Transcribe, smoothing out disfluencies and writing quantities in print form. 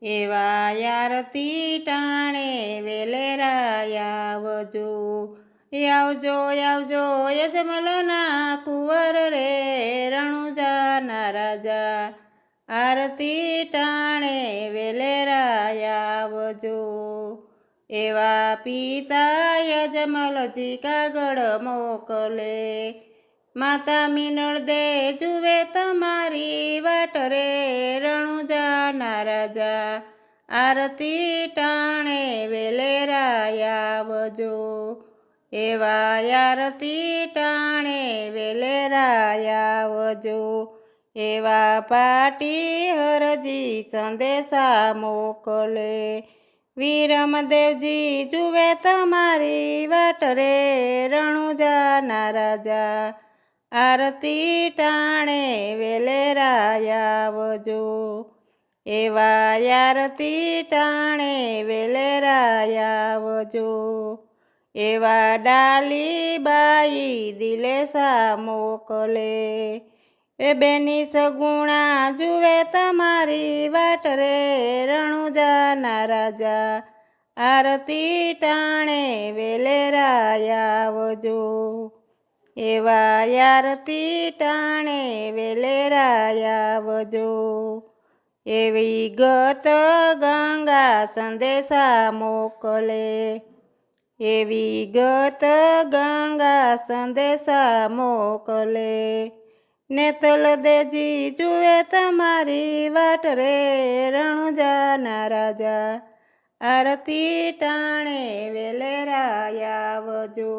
એવા આરતી ટાણે વેલેરા આવજો. આવજો આવજો યજમલના કુંવર રે રણુજાના રાજા, આરતી ટાણે વેલેરા આવજો. એવા પિતા યજમલજી કાગળ મોકલે, માતા મીનળ દે જુએ તમારી વાટ રે રણુજાના રાજા, આરતી ટાણે વેલેરા આવજો. એવા આરતી ટાણે વેલેરા આવજો. એવા પાટી હરજી સંદેશા મોકલે, વીરમદેવજી જુએ તમારી વાટ રે રણુજાના રાજા, આરતી ટાણે વેલેરા આવજો. એવા આરતી ટાણે વેલેરા આવજો. એવા ડાલીબાઈ દિલેસા મોકલે, એ બેની સગુણા જુએ તમારી વાટ રે રણુજાના રાજા, આરતી ટાણે વેલેરા આવજો. એવા આરતી ટાણે વેલેરા આવજો. એવી ગત ગંગા સંદેશા મોકલે, એવી ગત ગંગા સંદેશા મોકલે, નેતલ દેજી જુએ તમારી વાટ રે રણુજાના રાજા, આરતી ટાણે વેલેરા આવજો.